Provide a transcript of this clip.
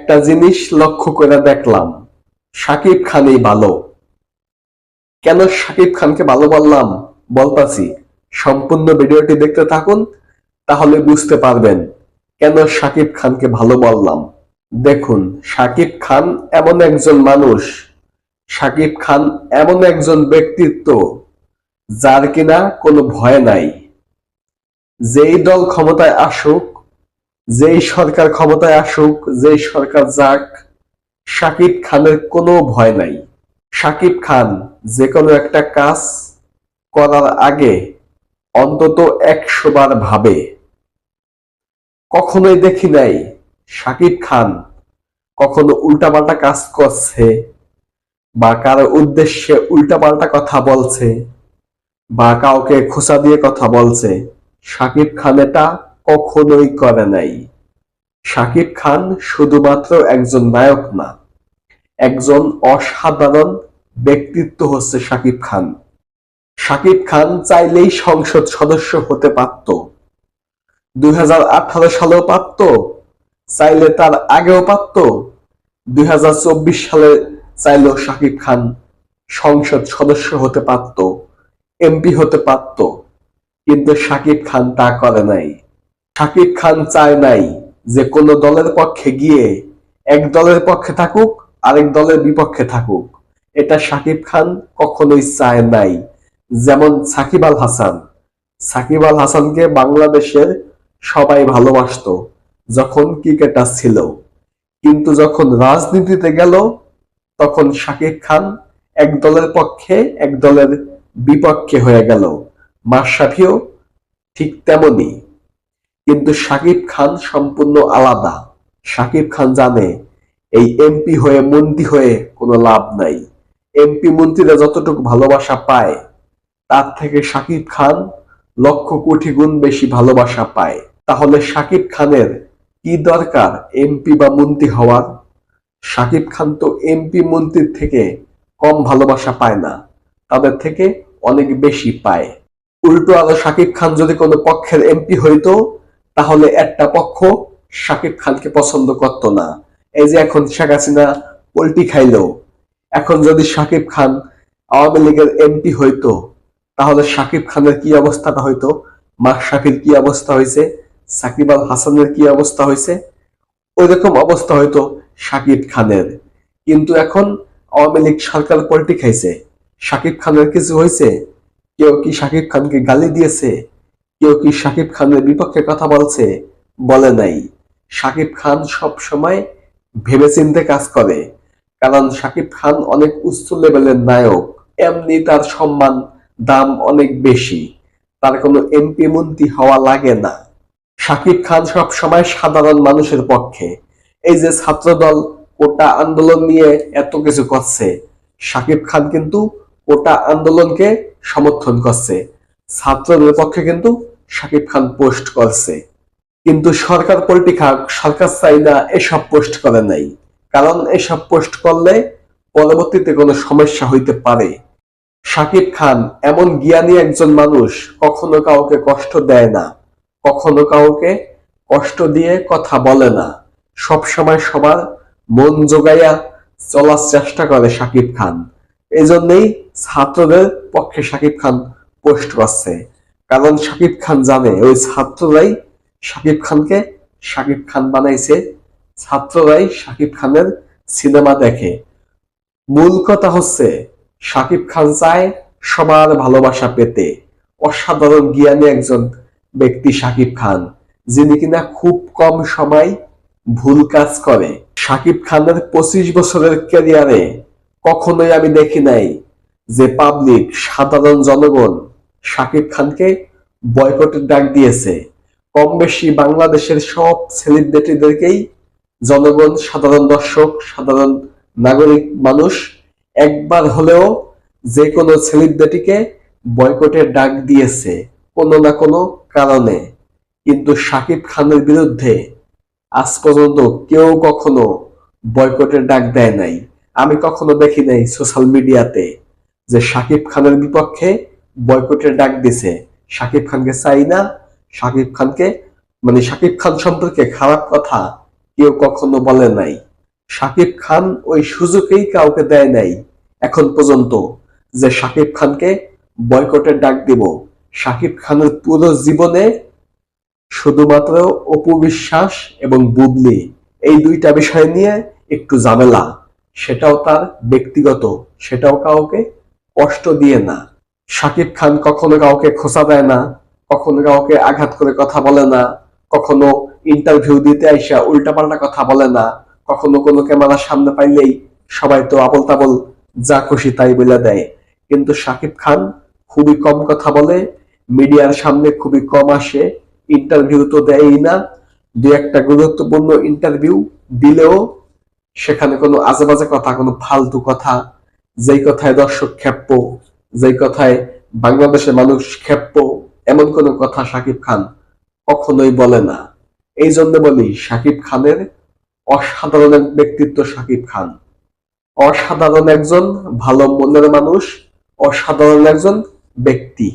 একটা জিনিস লক্ষ্য করে দেখলাম, শাকিব খানই ভালো। কেন শাকিব খানকে ভালো বললাম বলতাছি, সম্পূর্ণ ভিডিওটি দেখতে থাকুন, তাহলে বুঝতে পারবেন কেন শাকিব খানকে ভালো বললাম। দেখুন, শাকিব খান এমন একজন মানুষ, শাকিব খান এমন একজন ব্যক্তিত্ব যার কিনা কোনো ভয় নাই। যেই দল ক্ষমতায় আসুক, যেই সরকার ক্ষমতায় আসুক, যেই সরকার যাক, শাকিব খানের কোনো ভয় নাই। শাকিব খান যে কোনো একটা কাজ করার আগে অন্তত 100 বার ভাবে। কখনোই দেখি নাই শাকিব খান কখনো উল্টাপাল্টা কাজ করছে, বা কারো উদ্দেশ্যে উল্টাপাল্টা কথা বলছে, বা কাউকে খোঁচা দিয়ে কথা বলছে। শাকিব খান এটা কখনোই করে নাই। শাকিব খান শুধুমাত্র একজন নায়ক না, একজন অসাধারণ ব্যক্তিত্ব হচ্ছে শাকিব খান। শাকিব খান চাইলেই সংসদ সদস্য হতে পারত, 2018 সালেও পারত, চাইলে তার আগেও পারত, 2024 সালে চাইলেও শাকিব খান সংসদ সদস্য হতে পারত, এমপি হতে পারত। কিন্তু শাকিব খান তা করে নাই। শাকিব খান চায় নাই যে কোনো দলের পক্ষে গিয়ে এক দলের পক্ষে থাকুক, আরেক দলের বিপক্ষে থাকুক। এটা শাকিব খান কখনোই চায় নাই। যেমন সাকিব আল হাসান, সাকিব আল হাসানকে বাংলাদেশের সবাই ভালোবাসতো যখন ক্রিকেটার ছিল, কিন্তু যখন রাজনীতিতে গেল তখন শাকিব খান এক দলের পক্ষে এক দলের বিপক্ষে হয়ে গেল। মাশরাফিও ঠিক তেমনি। কিন্তু শাকিব খান সম্পূর্ণ আলাদা। শাকিব খান জানে এই এমপি হয়ে মন্ত্রী হয়ে কোনো লাভ নাই। এমপি মন্ত্রীরা যতটুকু ভালোবাসা পায়, তার থেকে শাকিব খান লক্ষ কোটি গুণ বেশি ভালোবাসা পায়। তাহলে শাকিব খানের কি দরকার এমপি বা মন্ত্রী হওয়ার? শাকিব খান তো এমপি মন্ত্রীর থেকে কম ভালোবাসা পায় না, তাদের থেকে অনেক বেশি পায়। উল্টো আরো শাকিব খান যদি কোনো পক্ষের এমপি হইতো, তাহলে একটা পক্ষ শাকিব খানকে পছন্দ করতো না। এই যে এখন শেখ হাসিনা পল্টি খাইলো, এখন যদি শাকিব খান আওয়ামী লীগের এমপি হইতো, তাহলে শাকিব খানের কি অবস্থাটা হইতো, মাশরাফির কি অবস্থা হয়েছে, সাকিব আল হাসানের কি অবস্থা হয়েছে, ওইরকম অবস্থা হয়তো শাকিব খানের। কিন্তু এখন আওয়ামী লীগ সরকার পল্টি খাইছে, শাকিব খানের কিছু হয়েছে? কেউ কি শাকিব খানকে গালি দিয়েছে? কেউ কি শাকিব খানের বিপক্ষে কথা বলছে? বলে নাই। শাকিব খান সব সময় ভেবেচিন্তে কাজ করে, কারণ শাকিব খান অনেক উচ্চ লেভেলের নায়ক। এমনি তার সম্মান দাম অনেক বেশি, তার কোনো এমপি মন্ত্রী হওয়া লাগে না। শাকিব খান সব সময় সাধারণ মানুষের পক্ষে। এই যে ছাত্রদল কোটা আন্দোলন নিয়ে এত কিছু করছে, শাকিব খান কিন্তু কোটা আন্দোলনকে সমর্থন করছে, ছাত্রদের পক্ষে কিন্তু শাকিব খান পোস্ট করছে। কিন্তু সরকার পল্টি খাক, সরকার চাই না এসব পোস্ট করে নাই, কারণ এসব পোস্ট করলে পরবর্তীতে কোনো সমস্যা হইতে পারে। শাকিব খান এমন জ্ঞানী একজন মানুষ, কখনো কাউকে কষ্ট দেয় না, কখনো কাউকে কষ্ট দিয়ে কথা বলে না, সব সময় সবার মন জোগাইয়া চলার চেষ্টা করে শাকিব খান। এজন্যই ছাত্রদের পক্ষে শাকিব খান পোস্ট করছে, কারণ শাকিব খান জানে ওই ছাত্ররাই শাকিব খানকে শাকিব খান বানাইছে, ছাত্ররাই শাকিব খানের সিনেমা দেখে। মূল কথা হচ্ছে শাকিব খান চায় সবার ভালোবাসা পেতে। অসাধারণ জ্ঞানী একজন ব্যক্তি শাকিব খান, যিনি কিনা খুব কম সময় ভুল কাজ করে। শাকিব খানের 25 বছরের ক্যারিয়ারে কখনোই আমি দেখি নাই যে পাবলিক, সাধারণ জনগণ শাকিব খানকে বয়কটের ডাক দিয়েছে। কম বেশি বাংলাদেশের সব সেলিব্রিটিদেরকেই জনগণ, সাধারণ দর্শক, সাধারণ নাগরিক মানুষ একবার হলেও যে কোনো সেলিব্রিটিকে বয়কটের ডাক দিয়েছে কোনো না কোনো কারণে। কিন্তু শাকিব খানের বিরুদ্ধে আজ পর্যন্ত কেউ কখনো বয়কটের ডাক দেয় নাই। আমি কখনো দেখি নাই সোশ্যাল মিডিয়াতে যে শাকিব খানের বিপক্ষে বয়কটের ডাক দিছে। শাকিব খানকে চাই না, শাকিব খানকে শাকিব খান সম্পর্কে খারাপ কথা কেউ কখনো বলে নাই। শাকিব খান ওই সুযোগেই কাউকে দেয় নাই এখন পর্যন্ত যে শাকিব খানকে বয়কটের ডাক দিব। শাকিব খানের পুরো জীবনে শুধুমাত্র অপু বিশ্বাস এবং বুবলি এই দুইটা বিষয় নিয়ে একটু ঝামেলা, সেটাও তার ব্যক্তিগত, সেটাও কাউকে কষ্ট দিয়ে না। শাকিব খান কখনো কাউকে খোঁচা দেয় না, কখনো কাউকে আঘাত করে কথা বলে না, কখনো ইন্টারভিউ দিতে আইসা উল্টাপাল্টা কথা বলে না, কখনো কোনো ক্যামেরার সামনে পাইলেই সবাই তো আবল তাবল যা খুশি তাই বলে দেয়। কিন্তু শাকিব খান খুবই কম কথা বলে, মিডিয়ার সামনে খুবই কম আসে, ইন্টারভিউ তো দেয়ই না। দু একটা গুরুত্বপূর্ণ ইন্টারভিউ দিলেও সেখানে কোনো আজেবাজে কথা, কোনো ফালতু কথা, যেই কথায় দর্শক ক্ষেপ্য, যেই কথায় বাংলাদেশের মানুষ ক্ষেপ্য, এমন কোনো কথা শাকিব খান কখনোই বলে না। এই জন্য বলি শাকিব খানের অসাধারণ এক ব্যক্তিত্ব। শাকিব খান অসাধারণ একজন ভালো মনের মানুষ, অসাধারণ একজন ব্যক্তি।